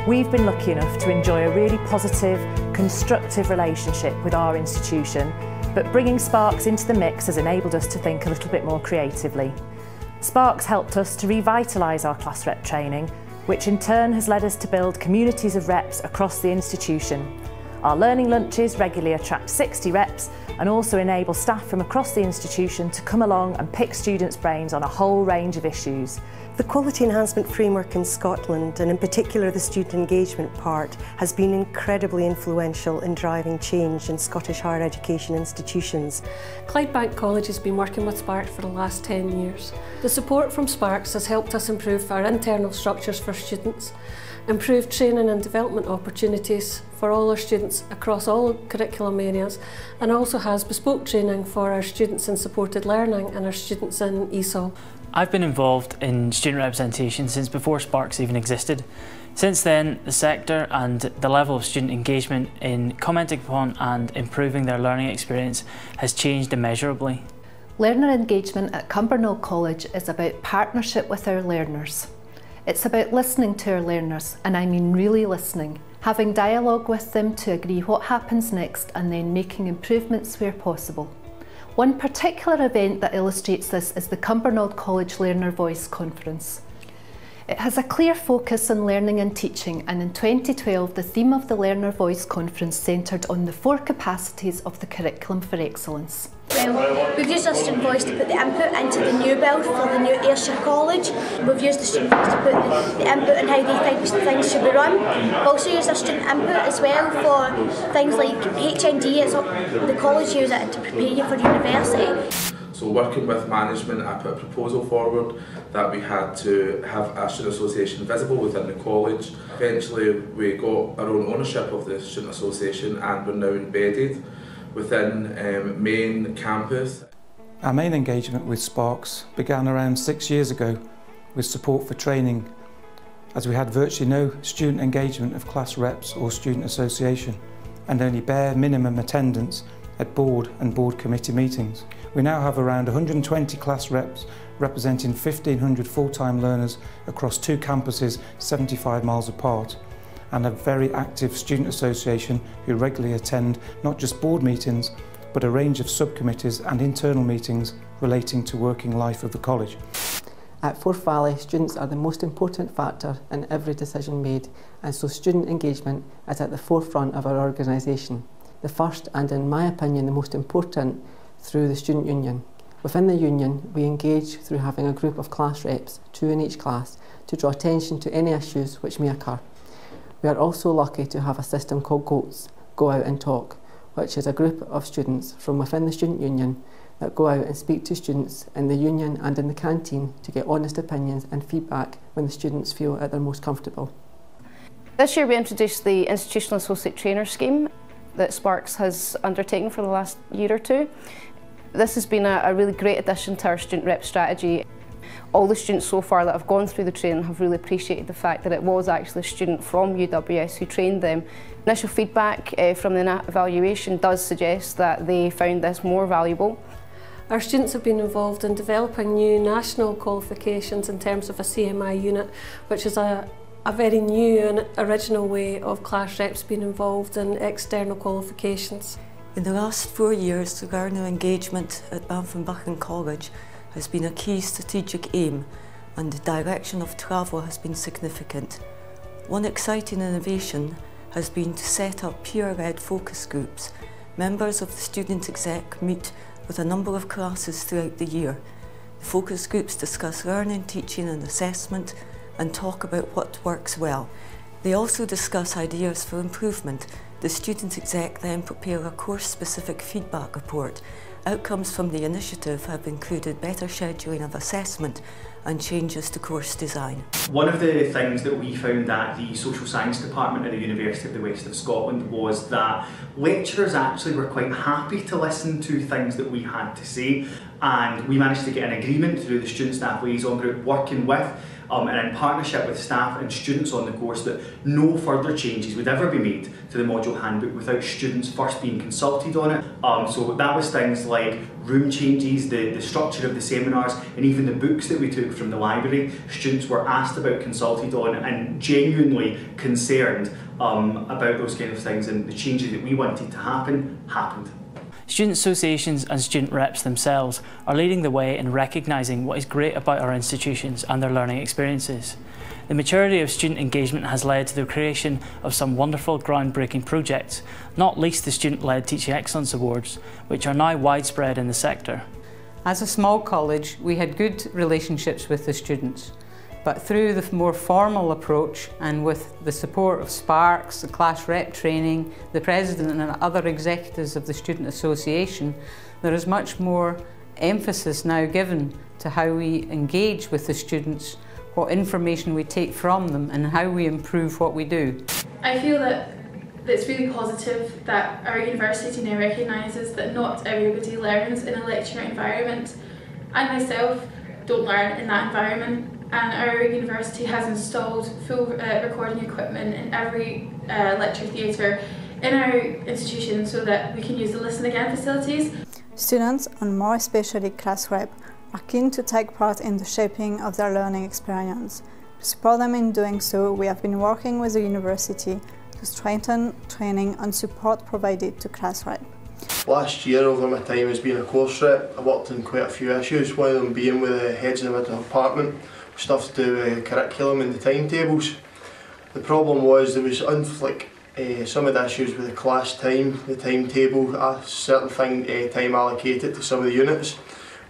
we've been lucky enough to enjoy a really positive, constructive relationship with our institution, but bringing Sparqs into the mix has enabled us to think a little bit more creatively. Sparqs helped us to revitalise our class rep training, which in turn has led us to build communities of reps across the institution. Our learning lunches regularly attract 60 reps and also enable staff from across the institution to come along and pick students' brains on a whole range of issues. The quality enhancement framework in Scotland, and in particular the student engagement part, has been incredibly influential in driving change in Scottish higher education institutions. Clydebank College has been working with Sparqs for the last 10 years. The support from Sparqs has helped us improve our internal structures for students, improve training and development opportunities for all our students across all curriculum areas, and also has bespoke training for our students in supported learning and our students in ESOL. I've been involved in student representation since before Sparqs even existed. Since then, the sector and the level of student engagement in commenting upon and improving their learning experience has changed immeasurably. Learner engagement at Cumbernauld College is about partnership with our learners. It's about listening to our learners, and I mean really listening, having dialogue with them to agree what happens next and then making improvements where possible. One particular event that illustrates this is the Cumbernauld College Learner Voice Conference. It has a clear focus on learning and teaching, and in 2012 the theme of the Learner Voice Conference centred on the 4 capacities of the Curriculum for Excellence. Well, we've used our student voice to put the input into the new build for the new Ayrshire College. We've used the student voice to put the input in how they think things should be run. We've also used our student input as well for things like HND. The college use it to prepare you for university. So working with management, I put a proposal forward that we had to have a student association visible within the college. Eventually we got our own ownership of the student association and we're now embedded within main campus. Our main engagement with Sparqs began around 6 years ago with support for training, as we had virtually no student engagement of class reps or student association and only bare minimum attendance at board and board committee meetings. We now have around 120 class reps representing 1,500 full-time learners across 2 campuses 75 miles apart, and a very active student association who regularly attend not just board meetings but a range of subcommittees and internal meetings relating to working life of the college. At Forth Valley, students are the most important factor in every decision made, and so student engagement is at the forefront of our organisation. The first, and in my opinion the most important, through the student union. Within the union, we engage through having a group of class reps, 2 in each class, to draw attention to any issues which may occur. We are also lucky to have a system called GOATS, Go Out and Talk, which is a group of students from within the student union that go out and speak to students in the union and in the canteen to get honest opinions and feedback when the students feel at their most comfortable. This year we introduced the Institutional Associate Trainer Scheme that Sparqs has undertaken for the last year or 2. This has been a really great addition to our student rep strategy. All the students so far that have gone through the training have really appreciated the fact that it was actually a student from UWS who trained them. Initial feedback from the evaluation does suggest that they found this more valuable. Our students have been involved in developing new national qualifications in terms of a CMI unit, which is a very new and original way of class reps being involved in external qualifications. In the last 4 years, the learner engagement at Banffin College has been a key strategic aim, and the direction of travel has been significant. One exciting innovation has been to set up peer-led focus groups. Members of the student exec meet with a number of classes throughout the year. The focus groups discuss learning, teaching and assessment and talk about what works well. They also discuss ideas for improvement. The student exec then prepare a course-specific feedback report. Outcomes from the initiative have included better scheduling of assessment and changes to course design. One of the things that we found at the Social Science Department at the University of the West of Scotland was that lecturers actually were quite happy to listen to things that we had to say, and we managed to get an agreement through the Student Staff Liaison Group working with and in partnership with staff and students on the course, that no further changes would ever be made to the module handbook without students first being consulted on it. So that was things like room changes, the structure of the seminars, and even the books that we took from the library. Students were asked about, consulted on, and genuinely concerned about those kind of things, and the changes that we wanted to happen, happened. Student associations and student reps themselves are leading the way in recognising what is great about our institutions and their learning experiences. The maturity of student engagement has led to the creation of some wonderful groundbreaking projects, not least the student-led Teaching Excellence Awards, which are now widespread in the sector. As a small college, we had good relationships with the students, but through the more formal approach and with the support of Sparqs, the class rep training, the president and other executives of the Student Association, there is much more emphasis now given to how we engage with the students, what information we take from them and how we improve what we do. I feel that it's really positive that our university now recognises that not everybody learns in a lecture environment. I myself don't learn in that environment, and our university has installed full recording equipment in every lecture theatre in our institution so that we can use the Listen Again facilities. Students, and more especially class rep, are keen to take part in the shaping of their learning experience. To support them in doing so, we have been working with the university to strengthen training and support provided to class rep. Last year, over my time as being a course rep, I worked on quite a few issues, one of them being with the heads of the department, stuff to do with curriculum and the timetables. The problem was there was some of the issues with the class time, the timetable, a certain time allocated to some of the units.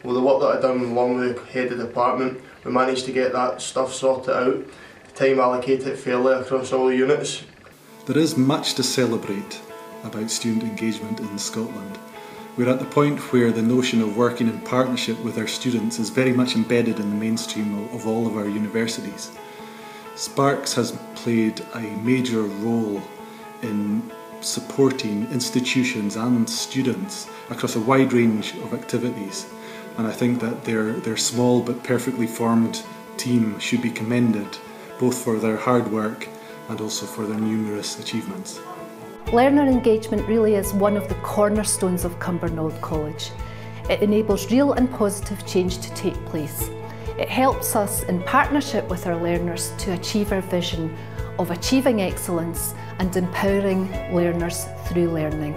Well, the work that I'd done along with the head of the department, we managed to get that stuff sorted out, the time allocated fairly across all the units. There is much to celebrate about student engagement in Scotland. We're at the point where the notion of working in partnership with our students is very much embedded in the mainstream of all of our universities. Sparqs has played a major role in supporting institutions and students across a wide range of activities, and I think that their small but perfectly formed team should be commended both for their hard work and also for their numerous achievements. Learner engagement really is one of the cornerstones of Cumbernauld College. It enables real and positive change to take place. It helps us in partnership with our learners to achieve our vision of achieving excellence and empowering learners through learning.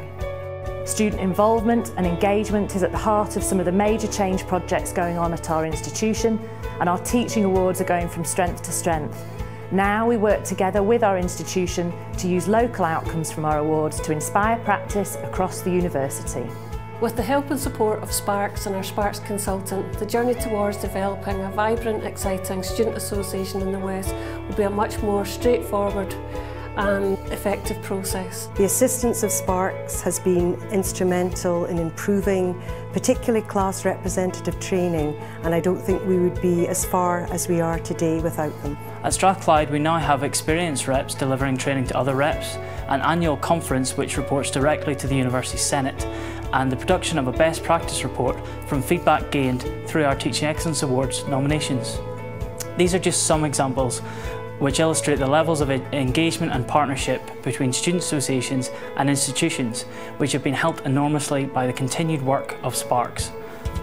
Student involvement and engagement is at the heart of some of the major change projects going on at our institution, and our teaching awards are going from strength to strength. Now we work together with our institution to use local outcomes from our awards to inspire practice across the university. With the help and support of Sparqs and our Sparqs consultant, the journey towards developing a vibrant, exciting student association in the West will be a much more straightforward and effective process. The assistance of Sparqs has been instrumental in improving particularly class representative training, and I don't think we would be as far as we are today without them. At Strathclyde we now have experienced reps delivering training to other reps, an annual conference which reports directly to the University Senate, and the production of a best practice report from feedback gained through our Teaching Excellence Awards nominations. These are just some examples which illustrate the levels of engagement and partnership between student associations and institutions, which have been helped enormously by the continued work of Sparqs.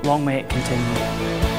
Long may it continue.